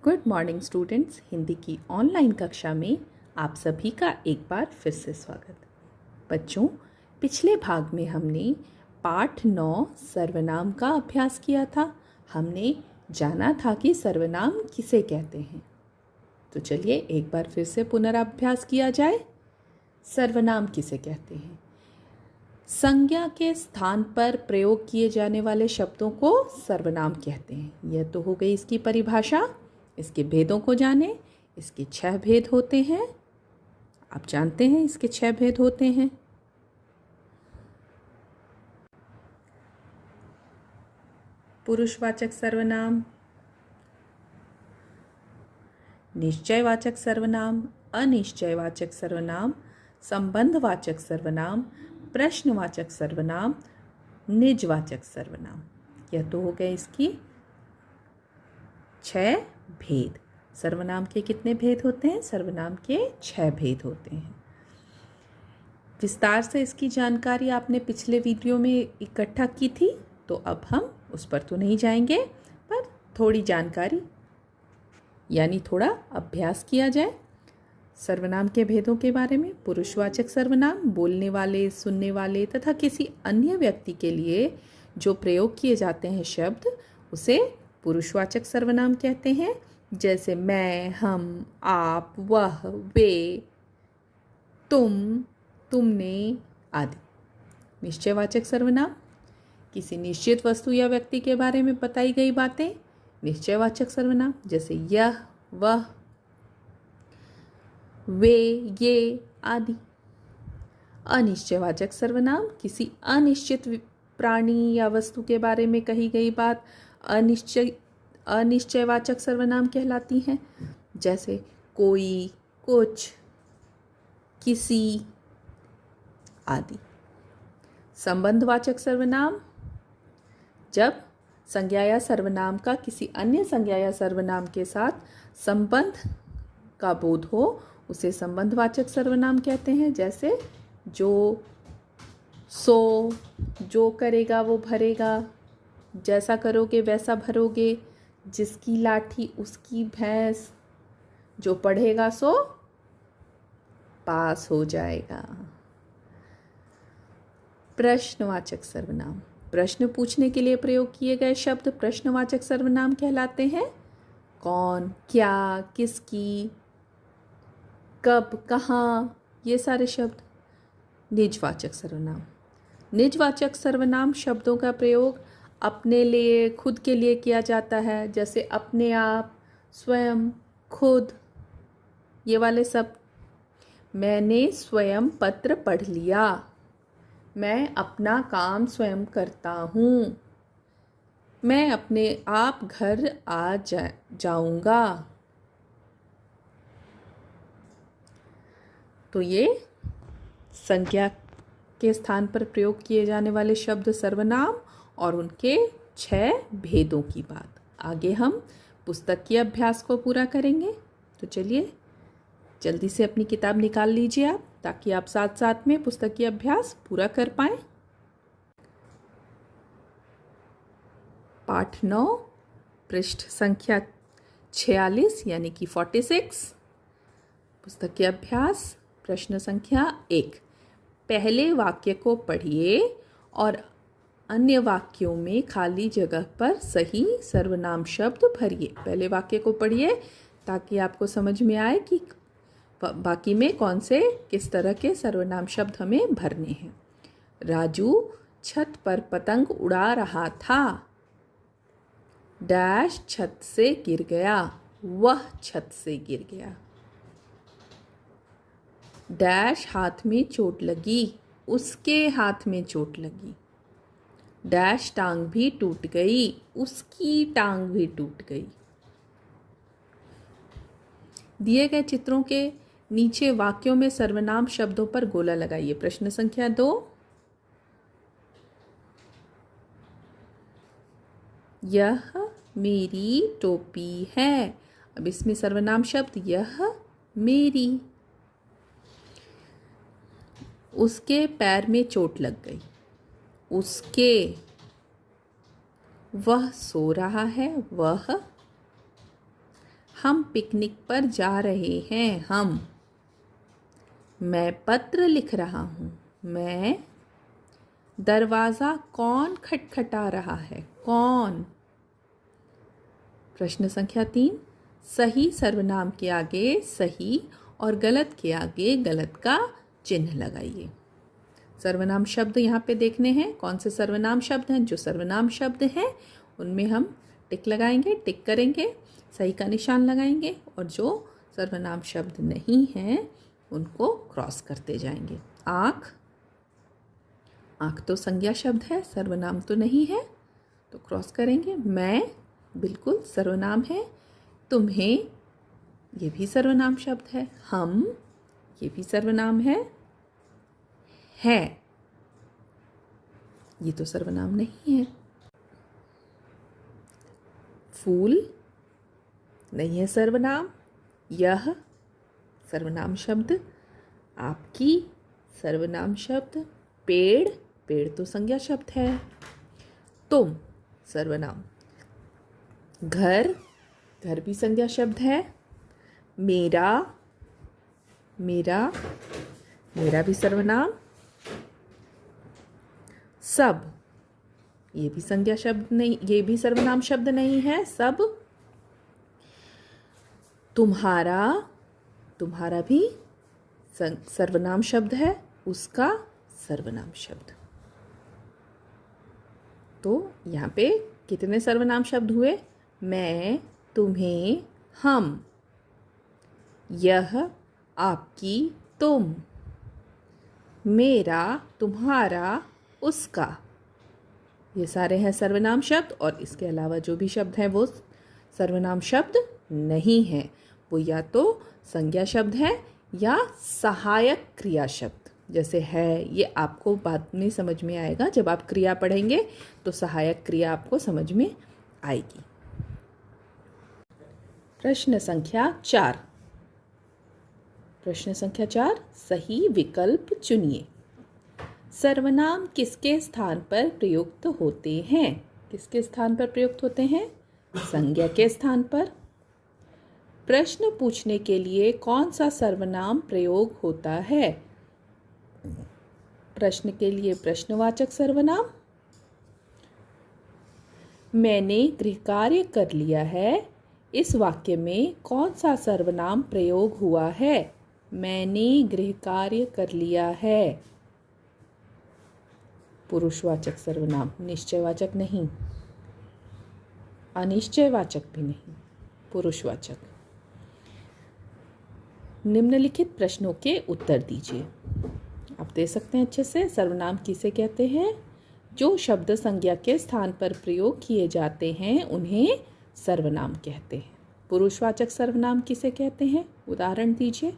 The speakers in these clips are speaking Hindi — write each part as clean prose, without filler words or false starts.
Good morning students. हिंदी की ऑनलाइन कक्षा में आप सभी का एक बार फिर से स्वागत। बच्चों, पिछले भाग में हमने पाठ 9 सर्वनाम का अभ्यास किया था। हमने जाना था कि सर्वनाम किसे कहते हैं। तो चलिए एक बार फिर से पुनराभ्यास किया जाए। सर्वनाम किसे कहते हैं? संज्ञा के स्थान पर प्रयोग किए जाने वाले शब्दों को सर्वनाम कहते हैं। यह तो हो गई इसकी परिभाषा। इसके भेदों को जानें। इसके 6 भेद होते हैं। आप जानते हैं इसके 6 भेद होते हैं। पुरुषवाचक सर्वनाम, निश्चयवाचक सर्वनाम, अनिश्चयवाचक सर्वनाम, संबंधवाचक सर्वनाम, प्रश्नवाचक सर्वनाम, निजवाचक सर्वनाम। यह तो हो गए इसकी 6 भेद। सर्वनाम के कितने भेद होते हैं? सर्वनाम के 6 भेद होते हैं। विस्तार से इसकी जानकारी आपने पिछले वीडियो में इकट्ठा की थी, तो अब हम उस पर तो नहीं जाएंगे, पर थोड़ी जानकारी यानी थोड़ा अभ्यास किया जाए सर्वनाम के भेदों के बारे में। पुरुषवाचक सर्वनाम बोलने वाले, सुनने वाले तथा किसी अन्य व्यक्ति के लिए जो प्रयोग किए जाते हैं शब्द, उसे पुरुषवाचक सर्वनाम कहते हैं। जैसे मैं, हम, आप, वह, वे, तुम, तुमने आदि। निश्चयवाचक सर्वनाम किसी निश्चित वस्तु या व्यक्ति के बारे में बताई गई बातें। निश्चयवाचक सर्वनाम जैसे यह, वह, वे, ये आदि। अनिश्चयवाचक सर्वनाम किसी अनिश्चित प्राणी या वस्तु के बारे में कही गई बात अनिश्चयवाचक सर्वनाम कहलाती हैं। जैसे कोई, कुछ, किसी आदि। संबंधवाचक सर्वनाम जब संज्ञा या सर्वनाम का किसी अन्य संज्ञा या सर्वनाम के साथ संबंध का बोध हो, उसे संबंधवाचक सर्वनाम कहते हैं। जैसे जो, सो, जो करेगा वो भरेगा, जैसा करोगे वैसा भरोगे, जिसकी लाठी उसकी भैंस, जो पढ़ेगा सो पास हो जाएगा। प्रश्नवाचक सर्वनाम प्रश्न पूछने के लिए प्रयोग किए गए शब्द प्रश्नवाचक सर्वनाम कहलाते हैं। कौन, क्या, किसकी, कब, कहाँ, ये सारे शब्द। निजवाचक सर्वनाम निजवाचक सर्वनाम शब्दों का प्रयोग अपने लिए, खुद के लिए किया जाता है। जैसे अपने आप, स्वयं, खुद, ये वाले सब। मैंने स्वयं पत्र पढ़ लिया। मैं अपना काम स्वयं करता हूँ। मैं अपने आप घर आ जाऊँगा। तो ये संज्ञा के स्थान पर प्रयोग किए जाने वाले शब्द सर्वनाम और उनके 6 भेदों की बात। आगे हम पुस्तक के अभ्यास को पूरा करेंगे। तो चलिए जल्दी से अपनी किताब निकाल लीजिए आप, ताकि आप साथ साथ में पुस्तक की अभ्यास पूरा कर पाएं। पाठ 9 पृष्ठ संख्या 46 यानी कि 46। पुस्तक के अभ्यास प्रश्न संख्या 1। पहले वाक्य को पढ़िए और अन्य वाक्यों में खाली जगह पर सही सर्वनाम शब्द भरिए। पहले वाक्य को पढ़िए ताकि आपको समझ में आए कि बाकी में कौन से, किस तरह के सर्वनाम शब्द हमें भरने हैं। राजू छत पर पतंग उड़ा रहा था। डैश छत से गिर गया। वह छत से गिर गया। डैश हाथ में चोट लगी। उसके हाथ में चोट लगी। डैश टांग भी टूट गई। उसकी टांग भी टूट गई। दिए गए चित्रों के नीचे वाक्यों में सर्वनाम शब्दों पर गोला लगाइए। प्रश्न संख्या 2। यह मेरी टोपी है। अब इसमें सर्वनाम शब्द यह, मेरी। उसके पैर में चोट लग गई। उसके। वह सो रहा है। वह। हम पिकनिक पर जा रहे हैं। हम। मैं पत्र लिख रहा हूँ। मैं। दरवाज़ा कौन खटखटा रहा है? कौन? प्रश्न संख्या 3, सही सर्वनाम के आगे सही और गलत के आगे गलत का चिन्ह लगाइए। सर्वनाम शब्द यहाँ पे देखने हैं। कौन से सर्वनाम शब्द हैं? जो सर्वनाम शब्द हैं उनमें हम टिक लगाएंगे, टिक करेंगे, सही का निशान लगाएंगे, और जो सर्वनाम शब्द नहीं हैं उनको क्रॉस करते जाएंगे। आँख। आँख तो संज्ञा शब्द है, सर्वनाम तो नहीं है, तो क्रॉस करेंगे। मैं बिल्कुल सर्वनाम है। तुम्हें, ये भी सर्वनाम शब्द है। हम, ये भी सर्वनाम है। ये तो सर्वनाम नहीं है। फूल नहीं है सर्वनाम। यह सर्वनाम शब्द। आपकी सर्वनाम शब्द। पेड़, पेड़ तो संज्ञा शब्द है। तुम सर्वनाम। घर, घर भी संज्ञा शब्द है। मेरा, मेरा, मेरा भी सर्वनाम। सब, ये भी संज्ञा शब्द नहीं, ये भी सर्वनाम शब्द नहीं है। सब। तुम्हारा, तुम्हारा भी सर्वनाम शब्द है। उसका सर्वनाम शब्द। तो यहाँ पे कितने सर्वनाम शब्द हुए? मैं, तुम्हें, हम, यह, आपकी, तुम, मेरा, तुम्हारा, उसका, ये सारे हैं सर्वनाम शब्द। और इसके अलावा जो भी शब्द हैं वो सर्वनाम शब्द नहीं हैं। वो या तो संज्ञा शब्द है या सहायक क्रिया शब्द। जैसे है, ये आपको बाद में समझ में आएगा। जब आप क्रिया पढ़ेंगे तो सहायक क्रिया आपको समझ में आएगी। प्रश्न संख्या 4। प्रश्न संख्या 4, सही विकल्प चुनिए। सर्वनाम किसके स्थान पर प्रयुक्त होते हैं? किसके स्थान पर प्रयुक्त होते हैं? संज्ञा के स्थान पर। प्रश्न पूछने के लिए कौन सा सर्वनाम प्रयोग होता है? प्रश्न के लिए प्रश्नवाचक सर्वनाम। मैंने गृह कार्य कर लिया है, इस वाक्य में कौन सा सर्वनाम प्रयोग हुआ है? मैंने गृह कार्य कर लिया है। पुरुषवाचक सर्वनाम, निश्चयवाचक नहीं, अनिश्चयवाचक भी नहीं, पुरुषवाचक। निम्नलिखित प्रश्नों के उत्तर दीजिए। आप दे सकते हैं अच्छे से। सर्वनाम किसे कहते हैं? जो शब्द संज्ञा के स्थान पर प्रयोग किए जाते हैं उन्हें सर्वनाम कहते हैं। पुरुषवाचक सर्वनाम किसे कहते हैं? उदाहरण दीजिए।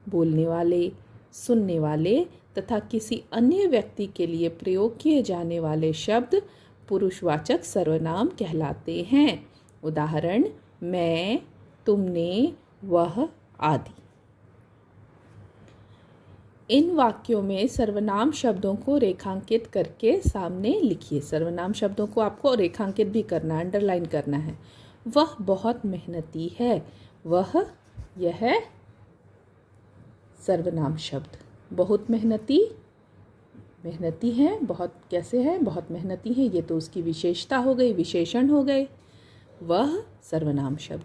बोलने वाले, सुनने वाले तथा किसी अन्य व्यक्ति के लिए प्रयोग किए जाने वाले शब्द पुरुषवाचक सर्वनाम कहलाते हैं। उदाहरण, मैं, तुमने, वह आदि। इन वाक्यों में सर्वनाम शब्दों को रेखांकित करके सामने लिखिए। सर्वनाम शब्दों को आपको रेखांकित भी करना है, अंडरलाइन करना है। वह बहुत मेहनती है। वह, यह सर्वनाम शब्द। बहुत मेहनती, मेहनती है, बहुत कैसे है? बहुत मेहनती है, ये तो उसकी विशेषता हो गई, विशेषण हो गए। वह सर्वनाम शब्द।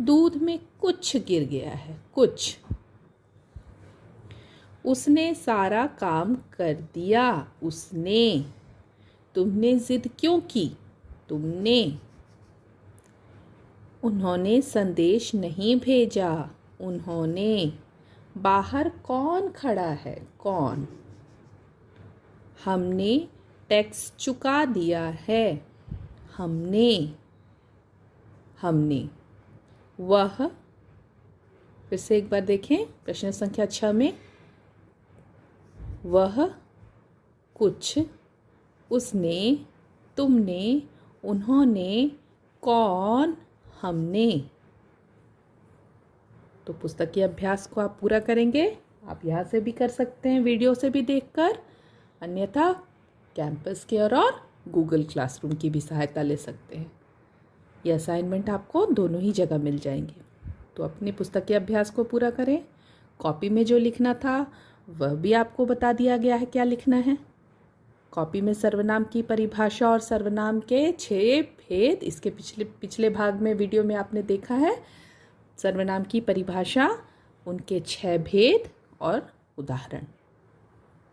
दूध में कुछ गिर गया है। कुछ। उसने सारा काम कर दिया। उसने। तुमने जिद क्यों की? तुमने। उन्होंने संदेश नहीं भेजा। उन्होंने। बाहर कौन खड़ा है? कौन। हमने टैक्स चुका दिया है। हमने। हमने। वह, फिर से एक बार देखें प्रश्न संख्या 6 में। वह, कुछ, उसने, तुमने, उन्होंने, कौन, हमने। तो पुस्तकीय अभ्यास को आप पूरा करेंगे। आप यहाँ से भी कर सकते हैं, वीडियो से भी देखकर, अन्यथा कैंपस केयर और गूगल क्लासरूम की भी सहायता ले सकते हैं। ये असाइनमेंट आपको दोनों ही जगह मिल जाएंगे। तो अपने पुस्तकीय अभ्यास को पूरा करें। कॉपी में जो लिखना था वह भी आपको बता दिया गया है क्या लिखना है। कॉपी में सर्वनाम की परिभाषा और सर्वनाम के 6 भेद, इसके पिछले भाग में वीडियो में आपने देखा है। सर्वनाम की परिभाषा, उनके 6 भेद और उदाहरण।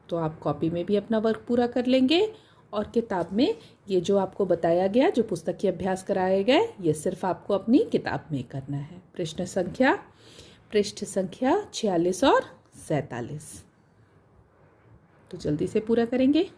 तो आप कॉपी में भी अपना वर्क पूरा कर लेंगे और किताब में ये जो आपको बताया गया, जो पुस्तकीय अभ्यास कराए गए, ये सिर्फ आपको अपनी किताब में करना है। पृष्ठ संख्या 46 और 47। तो जल्दी से पूरा करेंगे।